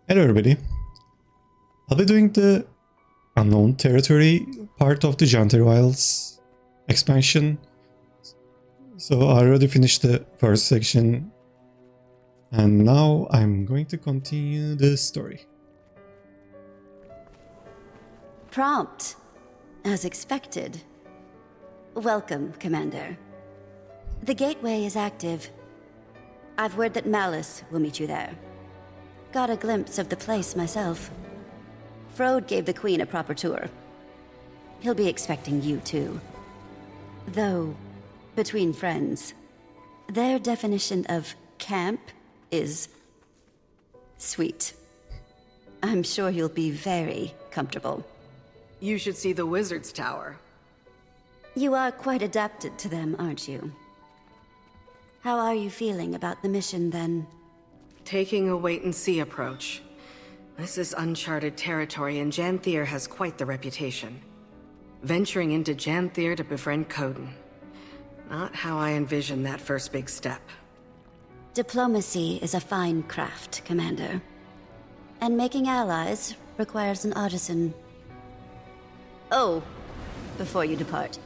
Hello everybody. I'll be doing the unknown territory part of the Janthir Wilds expansion. So I already finished the first section and now I'm going to continue the story. Prompt, as expected. Welcome, Commander. The gateway is active. I've word that Malice will meet you there. Got a glimpse of the place myself. Frode gave the Queen a proper tour. He'll be expecting you too. Though, between friends, their definition of camp is sweet. I'm sure you'll be very comfortable. You should see the Wizard's Tower. You are quite adapted to them, aren't you? How are you feeling about the mission, then? Taking a wait-and-see approach. This is uncharted territory, and Janthir has quite the reputation. Venturing into Janthir to befriend Coden. Not how I envisioned that first big step. Diplomacy is a fine craft, Commander. And making allies requires an artisan. Oh, before you depart,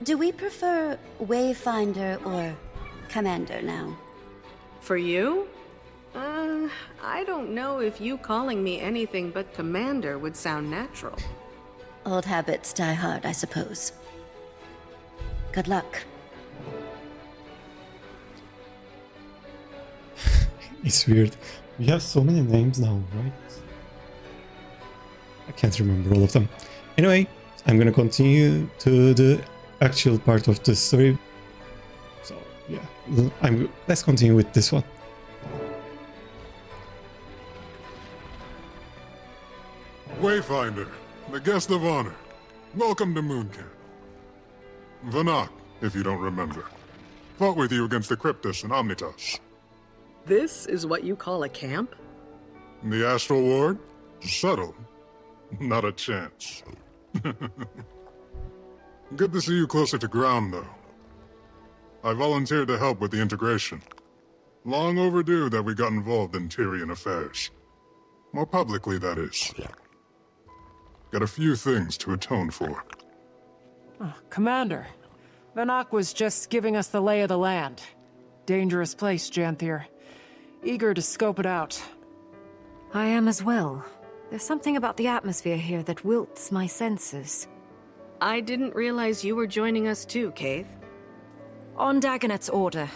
do we prefer Wayfinder or Commander now? For you? I don't know if you calling me anything but Commander would sound natural. Old habits die hard, I suppose. Good luck. It's weird. We have so many names now, right? I can't remember all of them. Anyway, I'm gonna continue to the actual part of the story. So yeah, let's continue with this one. Wayfinder, the guest of honor. Welcome to Moon Camp. Vanak, if you don't remember. Fought with you against the Cryptus and Omnitas. This is what you call a camp? The Astral Ward? Subtle. Not a chance. Good to see you closer to ground, though. I volunteered to help with the integration. Long overdue that we got involved in Tyrian affairs. More publicly, that is. Got a few things to atone for. Commander, Vanak was just giving us the lay of the land. Dangerous place, Janthir. Eager to scope it out. I am as well. There's something about the atmosphere here that wilts my senses. I didn't realize you were joining us too, Kaith. On Dagonet's order,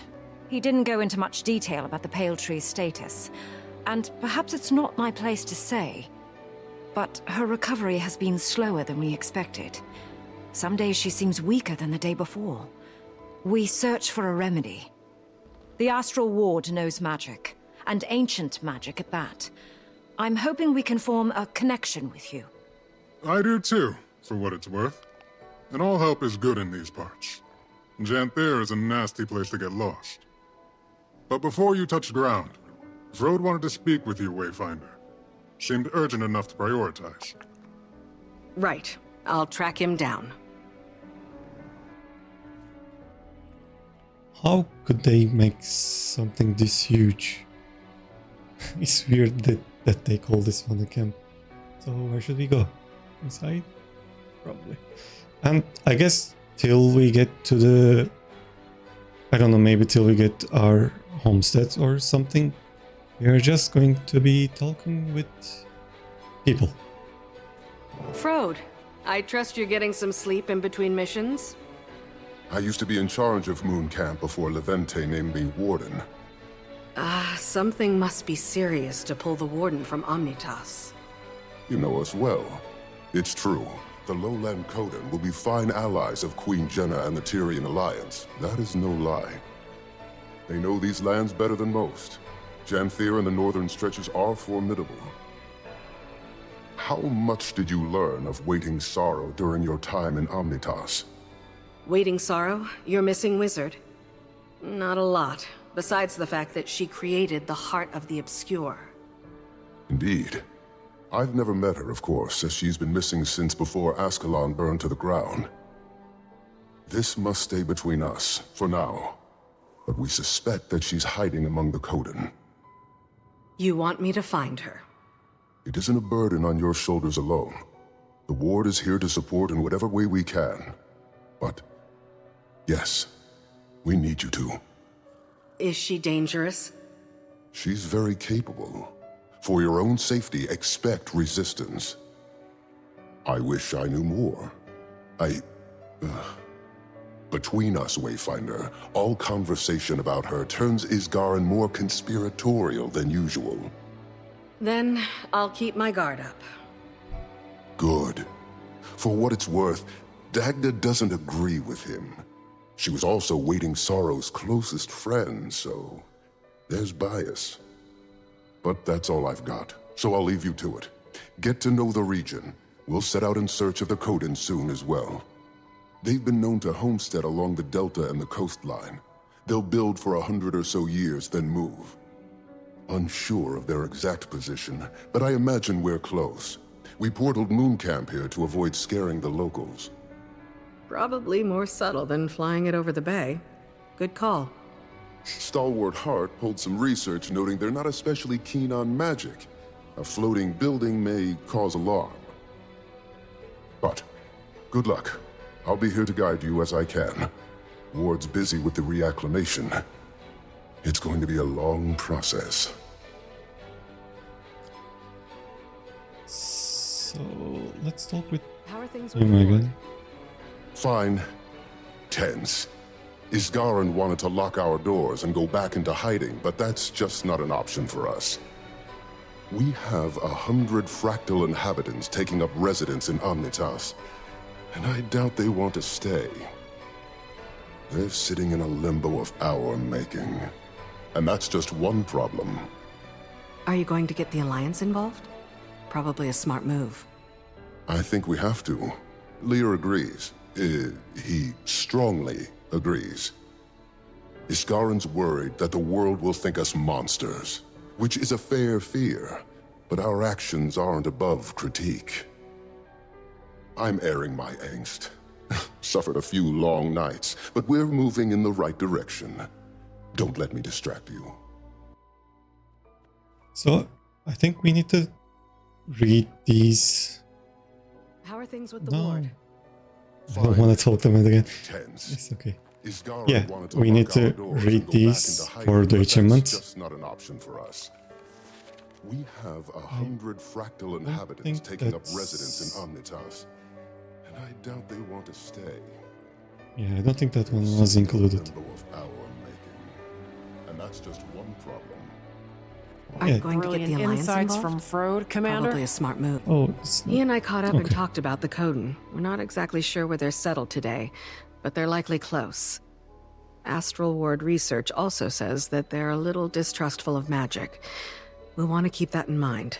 he didn't go into much detail about the Pale Tree's status. And perhaps it's not my place to say, but her recovery has been slower than we expected. Some days she seems weaker than the day before. We search for a remedy. The Astral Ward knows magic, and ancient magic at that. I'm hoping we can form a connection with you. I do too, for what it's worth. And all help is good in these parts. Janthir is a nasty place to get lost. But before you touch ground, Frode wanted to speak with you, Wayfinder. Seemed urgent enough to prioritize. Right. I'll track him down. How could they make something this huge? It's weird that they call this one a camp. So where should we go? Inside? Probably. And I guess till we get to the... I don't know, maybe till we get our homestead or something. We are just going to be talking with people. Frode, I trust you're getting some sleep in between missions? I used to be in charge of Moon Camp before Levente named me Warden. Something must be serious to pull the Warden from Omnitas. You know us well. It's true. The Lowland Coden will be fine allies of Queen Jenna and the Tyrian Alliance. That is no lie. They know these lands better than most. Janthir and the northern stretches are formidable. How much did you learn of Waiting Sorrow during your time in Omnitas? Waiting Sorrow, your missing wizard? Not a lot, besides the fact that she created the Heart of the Obscure. Indeed. I've never met her, of course, as she's been missing since before Ascalon burned to the ground. This must stay between us, for now. But we suspect that she's hiding among the Coden. You want me to find her? It isn't a burden on your shoulders alone. The Ward is here to support in whatever way we can. But, yes, we need you to. Is she dangerous? She's very capable. For your own safety, expect resistance. I wish I knew more. Between us, Wayfinder, all conversation about her turns Isgaran more conspiratorial than usual. Then I'll keep my guard up. Good. For what it's worth, Dagda doesn't agree with him. She was also Waiting Sorrow's closest friend, so there's bias. But that's all I've got, so I'll leave you to it. Get to know the region. We'll set out in search of the Coden soon as well. They've been known to homestead along the delta and the coastline. They'll build for 100 or so years, then move. Unsure of their exact position, but I imagine we're close. We portaled Moon Camp here to avoid scaring the locals. Probably more subtle than flying it over the bay. Good call. Stalwart Hart pulled some research noting they're not especially keen on magic. A floating building may cause alarm. But, good luck. I'll be here to guide you as I can. Ward's busy with the reacclimation. It's going to be a long process. So let's talk with How are things him with the Ward? again. Fine. Tense. Isgaran wanted to lock our doors and go back into hiding, but that's just not an option for us. We have 100 fractal inhabitants taking up residence in Omnitas, and I doubt they want to stay. They're sitting in a limbo of our making. And that's just one problem. Are you going to get the Alliance involved? Probably a smart move. I think we have to. Lear agrees. He strongly agrees. Isgaran's worried that the world will think us monsters, which is a fair fear, but our actions aren't above critique. I'm airing my angst. Suffered a few long nights, but we're moving in the right direction. Don't let me distract you. So I think we need to read these. How are things with the No, Ward? I don't want to talk them again. Tense. It's okay. Isgaran Yeah, wanted we need lock our to doors read and go back these into hiding, for the but that's achievements. just not an option for us. We have 100 fractal inhabitants think taking up that's- residence in Omnitas, and I doubt they want to stay. Yeah, I don't think that one was included. Limbo of our making. And that's just one problem. Are Yeah. you going to get the Brilliant Alliance insights involved? from Frode, Commander. Probably a smart move. Oh, it's He and I caught up and Okay. talked about the Coden. We're not exactly sure where they're settled today, but they're likely close. Astral Ward research also says that they're a little distrustful of magic. We'll want to keep that in mind.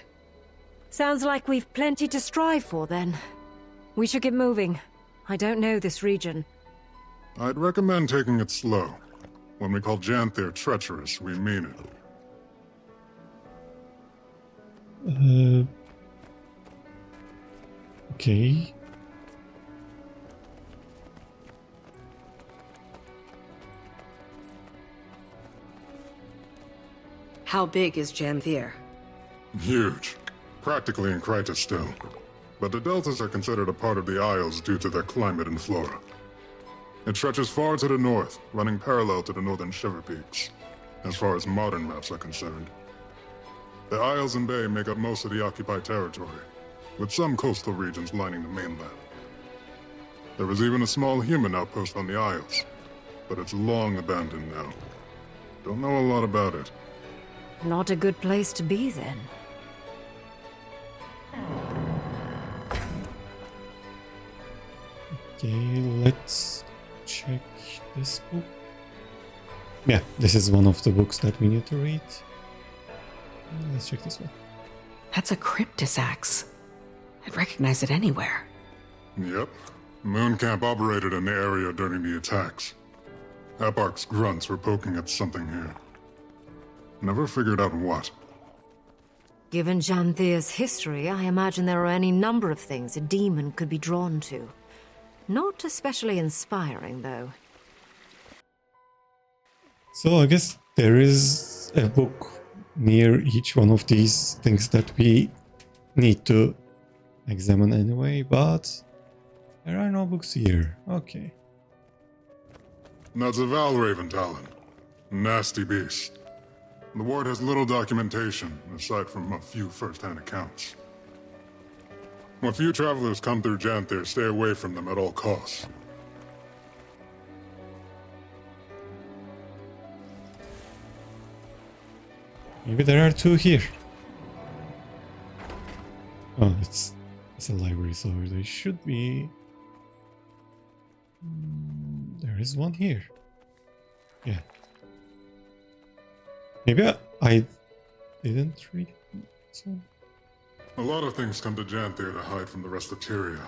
Sounds like we've plenty to strive for, then. We should get moving. I don't know this region. I'd recommend taking it slow. When we call Janthir treacherous, we mean it. Okay. How big is Janthir? Huge. Practically in Kryta still. But the deltas are considered a part of the Isles due to their climate and flora. It stretches far to the north, running parallel to the northern Shiver Peaks, as far as modern maps are concerned. The Isles and Bay make up most of the occupied territory, with some coastal regions lining the mainland. There was even a small human outpost on the Isles, but it's long abandoned now. Don't know a lot about it. Not a good place to be, then. Okay, let's check this book. Yeah, this is one of the books that we need to read. Let's check this one. That's a Cryptis axe. I'd recognize it anywhere. Yep. Moon Camp operated in the area during the attacks. Eparch's grunts were poking at something here. Never figured out what. Given Janthir's history, I imagine there are any number of things a demon could be drawn to. Not especially inspiring, though. So I guess there is a book near each one of these things that we need to examine anyway, but there are no books here. Okay. That's a Valraven Talon. Nasty beast. The ward has little documentation, aside from a few first-hand accounts. When few travelers come through Janthir, stay away from them at all costs. Maybe there are two here. Oh, it's a library, so there should be... there is one here. Yeah. Maybe I didn't read this one. A lot of things come to Janthir to hide from the rest of Tyria.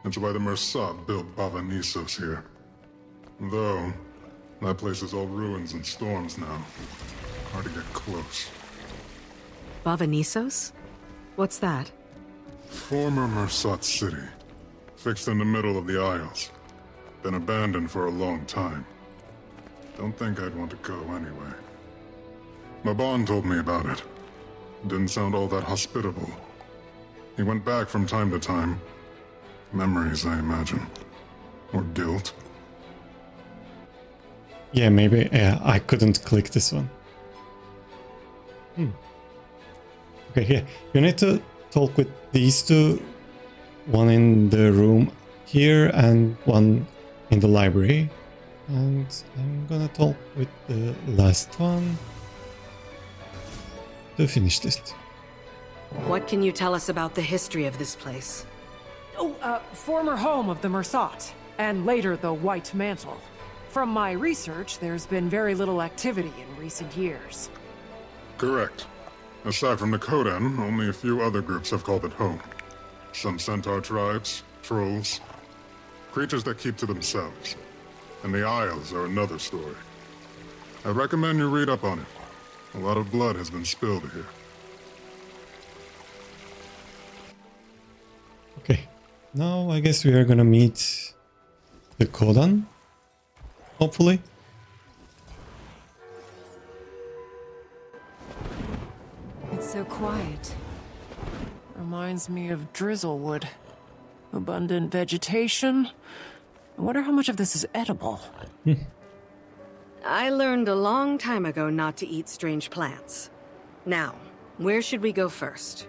That's why the Mersat built Bava-Nisos here. Though, that place is all ruins and storms now. Hard to get close. Bava-Nisos? What's that? Former Mersat city. Fixed in the middle of the Isles. Been abandoned for a long time. Don't think I'd want to go anyway. Maban told me about it. Didn't sound all that hospitable. He went back from time to time. Memories, I imagine. Or guilt. Yeah, maybe. Yeah, I couldn't click this one. Okay, yeah. You need to talk with these two. One in the room here and one in the library. And I'm gonna talk with the last one to finish this. What can you tell us about the history of this place? Oh, former home of the Mersat, and later the White Mantle. From my research, there's been very little activity in recent years. Correct. Aside from the Kodan, only a few other groups have called it home. Some centaur tribes, trolls, creatures that keep to themselves. And the Isles are another story. I recommend you read up on it. A lot of blood has been spilled here. Okay, now I guess we are gonna meet the Kodan, hopefully. It's so quiet. Reminds me of Drizzlewood. Abundant vegetation. I wonder how much of this is edible. I learned a long time ago not to eat strange plants. Now, where should we go first?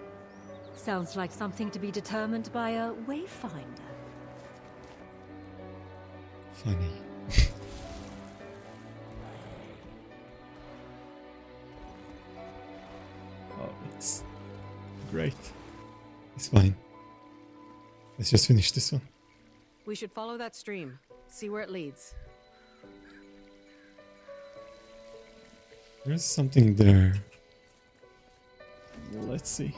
Sounds like something to be determined by a wayfinder. Funny. Oh, it's great. It's fine. Let's just finish this one. We should follow that stream. See where it leads. There's something there. Let's see.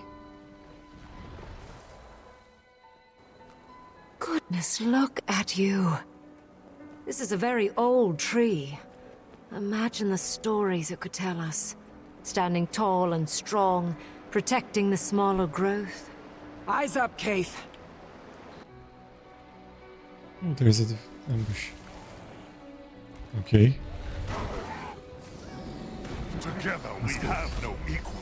Goodness, look at you. This is a very old tree. Imagine the stories it could tell us. Standing tall and strong, protecting the smaller growth. Eyes up, Keith. Oh, there's an ambush. Okay. Together we have no equal.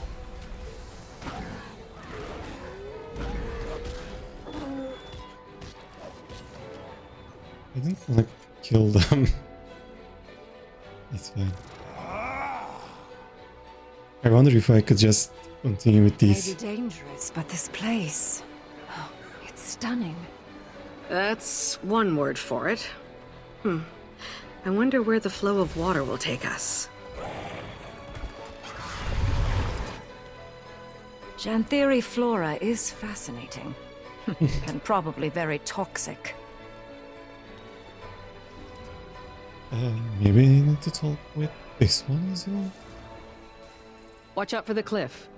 I didn't want to kill them. It's fine. I wonder if I could just continue with these. Maybe dangerous, but this place... oh, it's stunning. That's one word for it. I wonder where the flow of water will take us. Janthiri flora is fascinating. And probably very toxic. Maybe I need to talk with this one as well. Watch out for the cliff.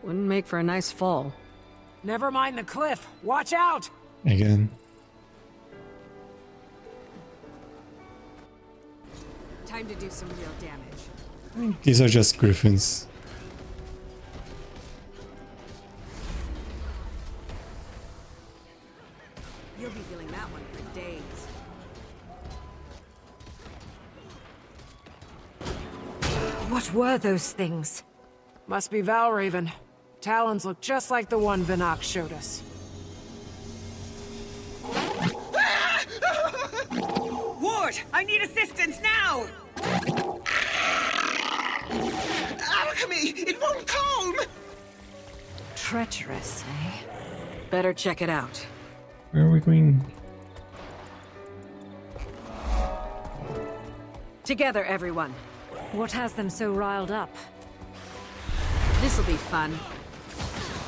Wouldn't make for a nice fall. Never mind the cliff. Watch out! Again. Time to do some real damage. These are just griffins. You'll be feeling that one for days. What were those things? Must be Valraven. Talons look just like the one Vinak showed us. Ward, I need assistance now! Alchemy! It won't calm! Treacherous, eh? Better check it out. Where are we going? Together, everyone. What has them so riled up? This'll be fun.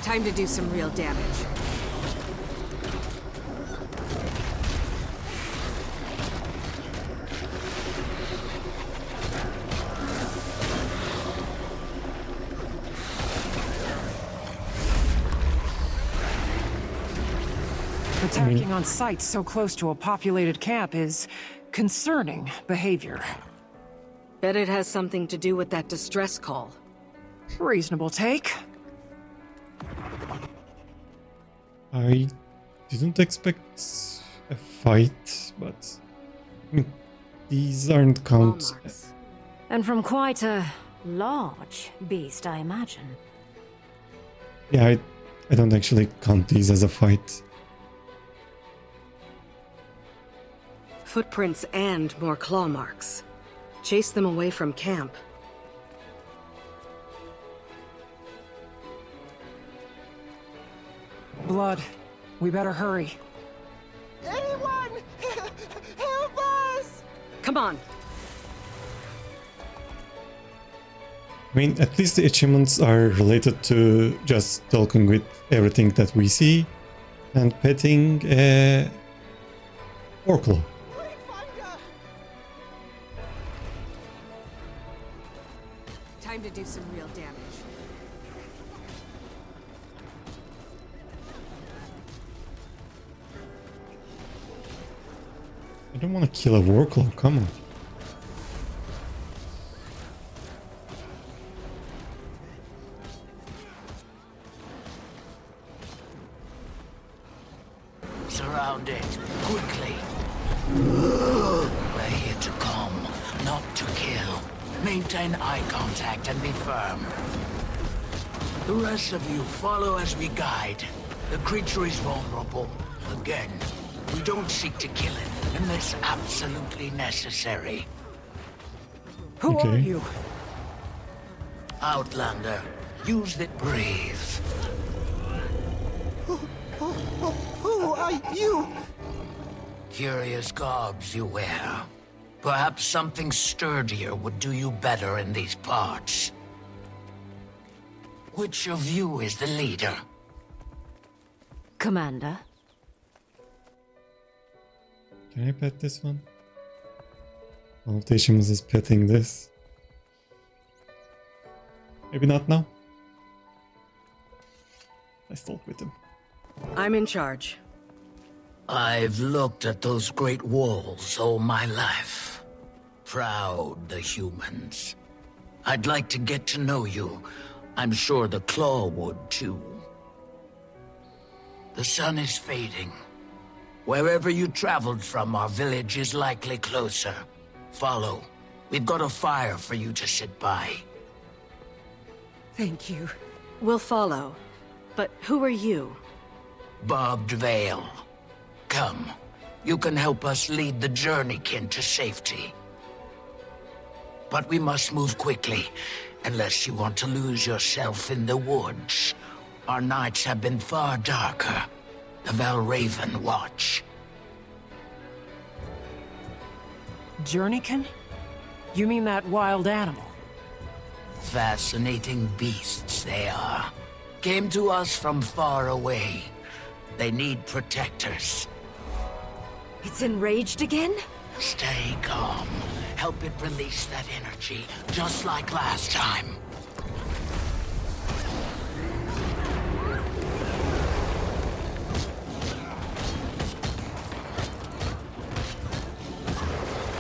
Time to do some real damage. Attacking on sites so close to a populated camp is concerning behavior. Bet it has something to do with that distress call. Reasonable take. I didn't expect a fight, but I mean, these aren't count. Hallmarks. And from quite a large beast, I imagine. Yeah, I don't actually count these as a fight. Footprints and more claw marks. Chase them away from camp. Blood. We better hurry. Anyone! Help us! Come on. I mean, at least the achievements are related to just talking with everything that we see and petting Orclaw. Time to do some real damage. I don't want to kill a Warclaw, come on. Surrounded, quickly. We're here to calm, not to kill. Maintain eye contact and be firm. The rest of you follow as we guide. The creature is vulnerable. Again, we don't seek to kill it unless absolutely necessary. Who are Okay. you? Outlander, use that breathe. Who are you? Curious garbs you wear. Perhaps something sturdier would do you better in these parts. Which of you is the leader? Commander? Can I pet this one? One of the achievements is petting this. Maybe not now. Let's talk with him. I'm in charge. I've looked at those great walls all my life. Proud the humans. I'd like to get to know you. I'm sure the Claw would too. The sun is fading. Wherever you traveled from, our village is likely closer. Follow. We've got a fire for you to sit by. Thank you. We'll follow. But who are you? Barbed Veil. Come. You can help us lead the journeykin to safety. But we must move quickly, unless you want to lose yourself in the woods. Our nights have been far darker. The Valraven watch. Journeykin? You mean that wild animal? Fascinating beasts they are. Came to us from far away. They need protectors. It's enraged again? Stay calm. Help it release that energy, just like last time.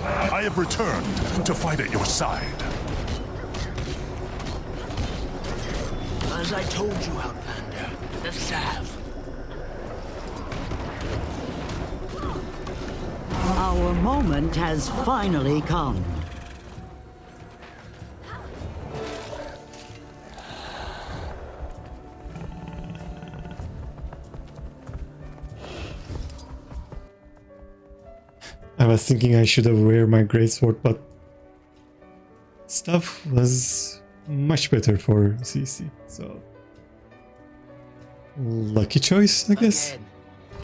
I have returned to fight at your side. As I told you, Outlander, the salve. Our moment has finally come. I was thinking I should have wear my greatsword, but stuff was much better for CC, so lucky choice, I guess. Again,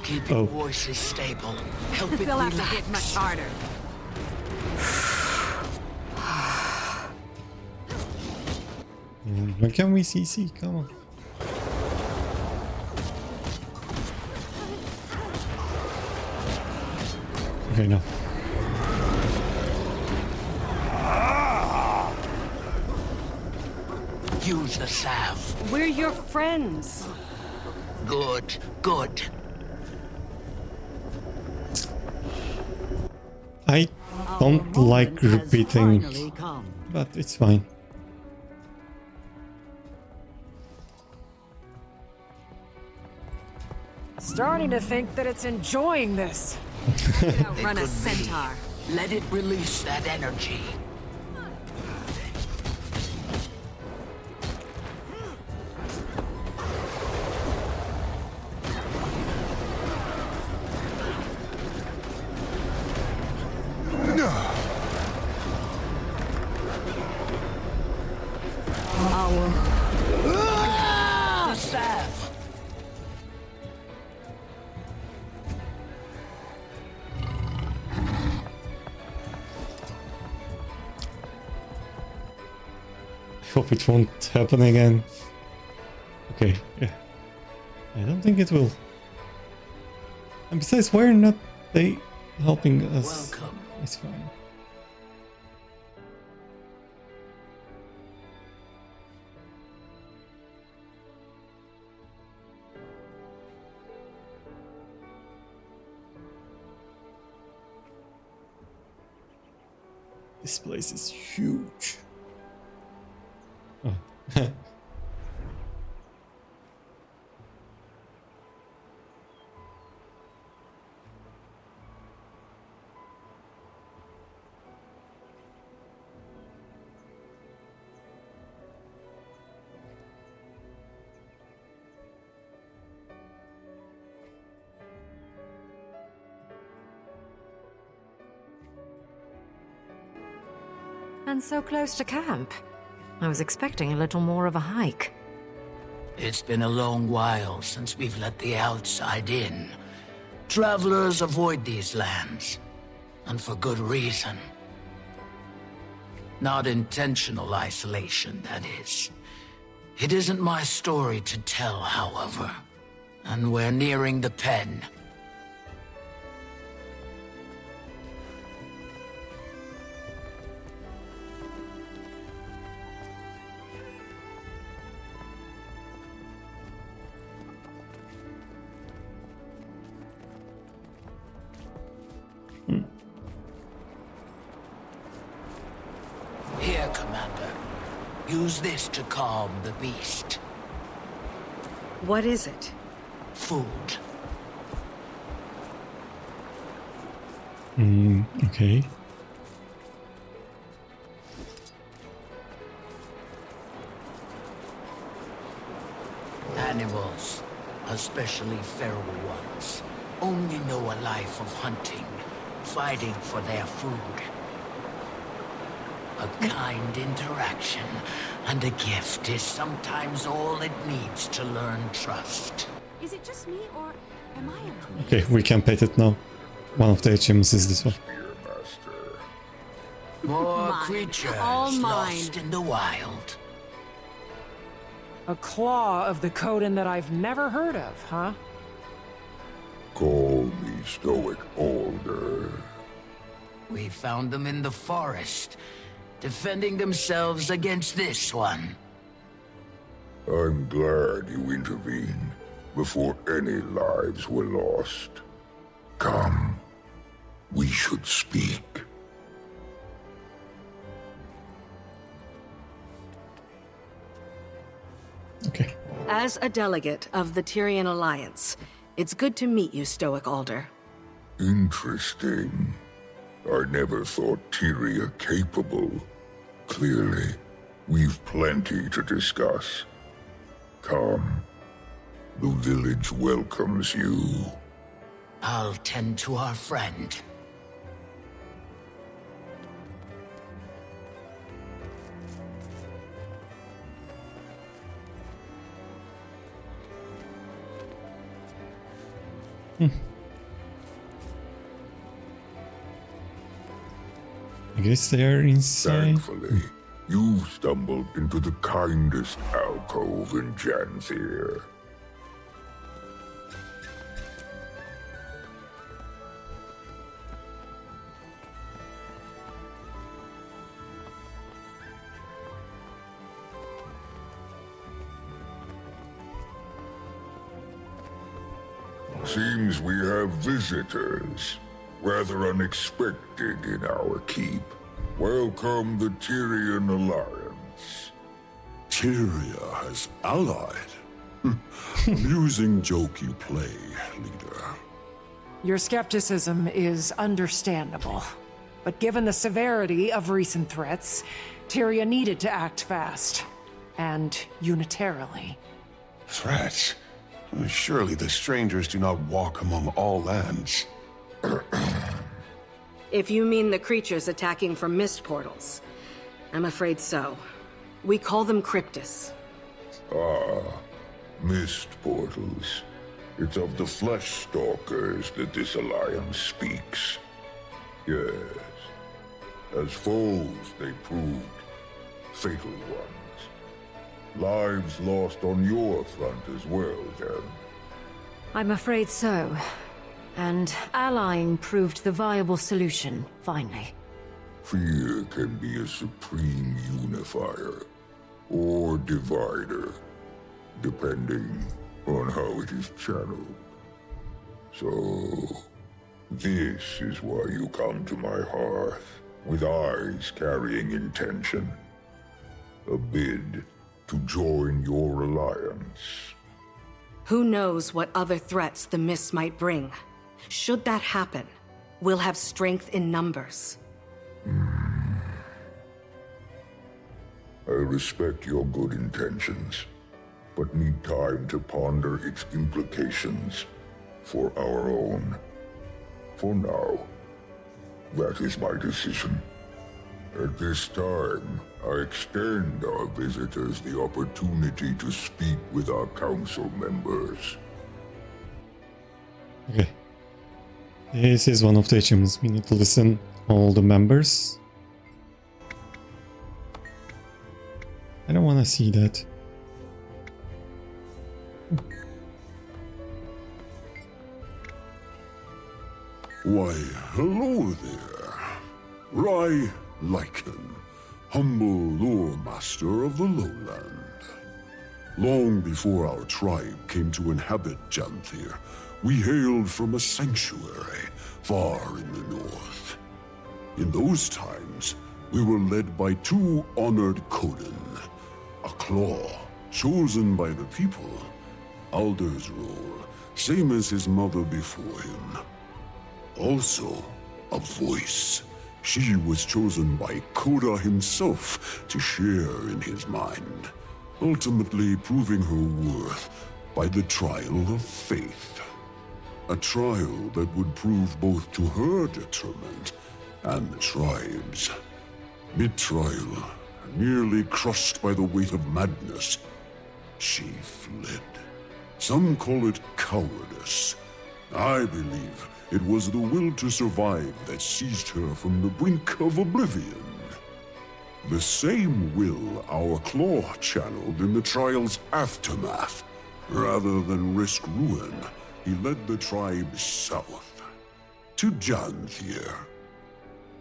keep your voices stable. Help it They'll have relax. to hit much harder. When can we CC? Come on. Okay, no. Use the salve. We're your friends. Good, good. I don't like Has repeating, finally come. but it's fine. Starting to think that it's enjoying this. Outrun a centaur. Let it release that energy. The salve. I hope it won't happen again. Okay, yeah. I don't think it will. And besides, why are not they helping us? Welcome. It's fine. This place is huge. Oh. And so close to camp. I was expecting a little more of a hike. It's been a long while since we've let the outside in. Travelers avoid these lands, and for good reason. Not intentional isolation, that is. It isn't my story to tell, however. And we're nearing the pen. Here, Commander. Use this to calm the beast. What is it? Food. Okay. Animals, especially feral ones, only know a life of hunting, fighting for their food. A kind interaction and a gift is sometimes all it needs to learn trust. Is it just me, or am I Okay, we can pet it now. One of the achievements is this one. More Mine. creatures All mine. lost in the wild. A claw of the Coden that I've never heard of, huh? Call me Stoic Alder. We found them in the forest, defending themselves against this one. I'm glad you intervened before any lives were lost. Come, we should speak. Okay. As a delegate of the Tyrian Alliance, it's good to meet you, Stoic Alder. Interesting. I never thought Tyria capable. Clearly, we've plenty to discuss. Come. The village welcomes you. I'll tend to our friend. I guess they're inside. Thankfully, you've stumbled into the kindest alcove in Janthir. Seems we have visitors. Rather unexpected in our keep. Welcome the Tyrian Alliance. Tyria has allied. Amusing joke you play, leader. Your skepticism is understandable. But given the severity of recent threats, Tyria needed to act fast. And unitarily. Threats? Surely the strangers do not walk among all lands. If you mean the creatures attacking from mist portals, I'm afraid so. We call them Cryptus. Ah, mist portals. It's of the flesh stalkers that this alliance speaks. Yes. As foes, they proved fatal ones. Lives lost on your front as well, then. I'm afraid so. And allying proved the viable solution, finally. Fear can be a supreme unifier, or divider, depending on how it is channeled. So, this is why you come to my hearth, with eyes carrying intention. A bid to join your alliance. Who knows what other threats the mists might bring? Should that happen, we'll have strength in numbers. I respect your good intentions, but need time to ponder its implications for our own. For now, that is my decision. At this time, I extend our visitors the opportunity to speak with our council members. Okay. This is one of the achievements. We need to listen all the members. I don't want to see that. Why, hello there. Rai Lycan, humble lore master of the lowland. Long before our tribe came to inhabit Janthir, we hailed from a sanctuary far in the north. In those times, we were led by two honored Coden, a claw chosen by the people, Alder's role, same as his mother before him. Also, a voice. She was chosen by Koda himself to share in his mind, ultimately proving her worth by the trial of faith. A trial that would prove both to her determent and the tribe's. Mid-trial, nearly crushed by the weight of madness, she fled. Some call it cowardice. I believe it was the will to survive that seized her from the brink of oblivion. The same will our claw channeled in the trial's aftermath. Rather than risk ruin, he led the tribe south, to Janthir.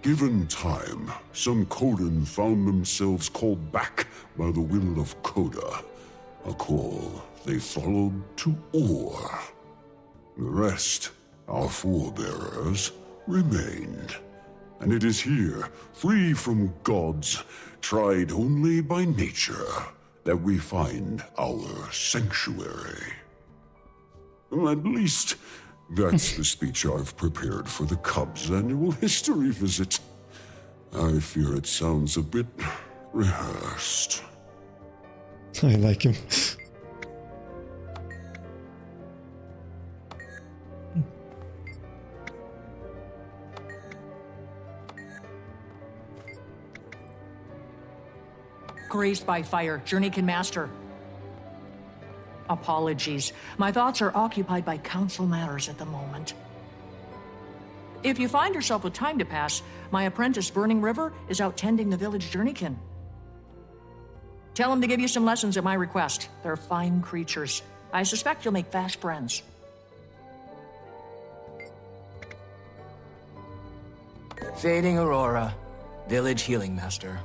Given time, some Coden found themselves called back by the will of Koda, a call they followed to Or. The rest, our forebearers, remained. And it is here, free from gods, tried only by nature, that we find our sanctuary. At least, that's the speech I've prepared for the Cubs' annual history visit. I fear it sounds a bit rehearsed. I like him. Grazed by fire, journey can master. Apologies. My thoughts are occupied by council matters at the moment. If you find yourself with time to pass, my apprentice Burning River is out tending the village journeykin. Tell him to give you some lessons at my request. They're fine creatures. I suspect you'll make fast friends. Fading Aurora, village healing master.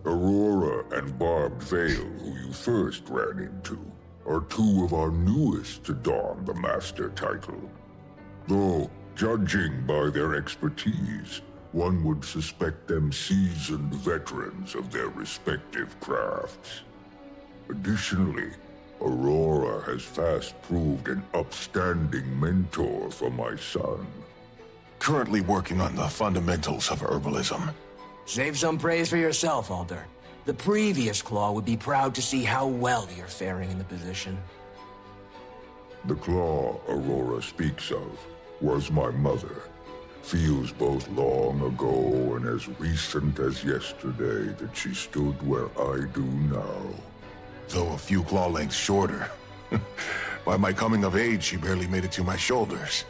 Aurora and Barbed Veil, who you first ran into, are two of our newest to don the master title. Though, judging by their expertise, one would suspect them seasoned veterans of their respective crafts. Additionally, Aurora has fast proved an upstanding mentor for my son. Currently working on the fundamentals of herbalism. Save some praise for yourself, Alder. The previous Claw would be proud to see how well you're faring in the position. The Claw Aurora speaks of was my mother. Feels both long ago and as recent as yesterday that she stood where I do now. Though a few claw lengths shorter. By my coming of age, she barely made it to my shoulders.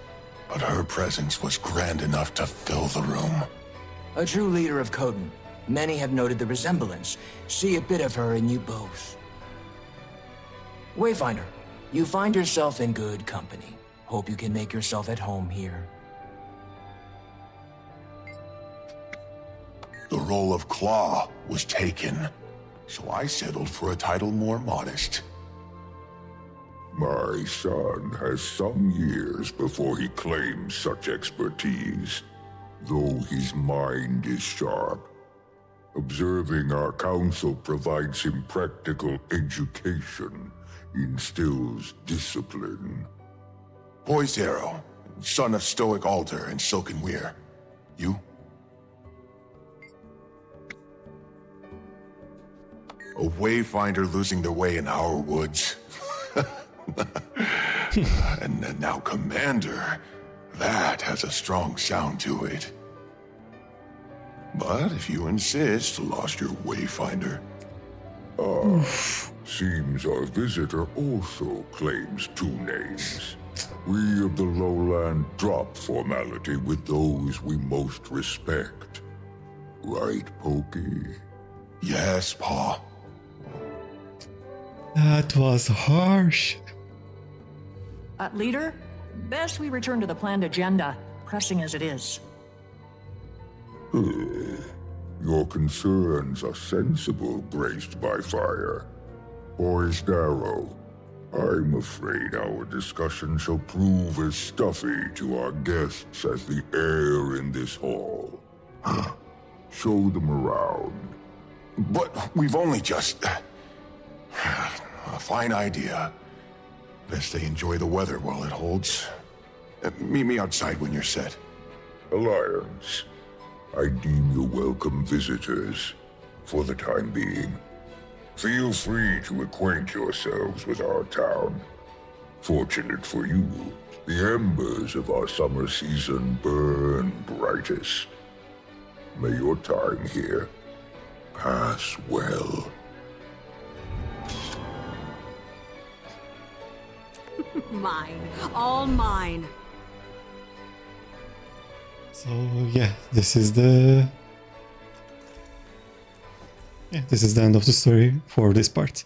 But her presence was grand enough to fill the room. A true leader of Coden. Many have noted the resemblance. See a bit of her in you both. Wayfinder, you find yourself in good company. Hope you can make yourself at home here. The role of Claw was taken, so I settled for a title more modest. My son has some years before he claims such expertise, though his mind is sharp. Observing our council provides him practical education, instills discipline. Poised Arrow, son of Stoic Alder and Silken Weir. You? A wayfinder losing their way in our woods. And now Commander. That has a strong sound to it. But if you insist, lost your wayfinder. Seems our visitor also claims two names. We of the lowland drop formality with those we most respect. Right, Pokey? Yes, Pa. That was harsh. Leader, best we return to the planned agenda, pressing as it is. Your concerns are sensible, graced by fire. Poised Arrow, I'm afraid our discussion shall prove as stuffy to our guests as the air in this hall. Show them around. But we've only just... A fine idea. Best they enjoy the weather while it holds. Meet me outside when you're set. Alliance, I deem you welcome visitors, for the time being. Feel free to acquaint yourselves with our town. Fortunate for you, the embers of our summer season burn brightest. May your time here pass well. Mine. All mine. So yeah, this is the end of the story for this part.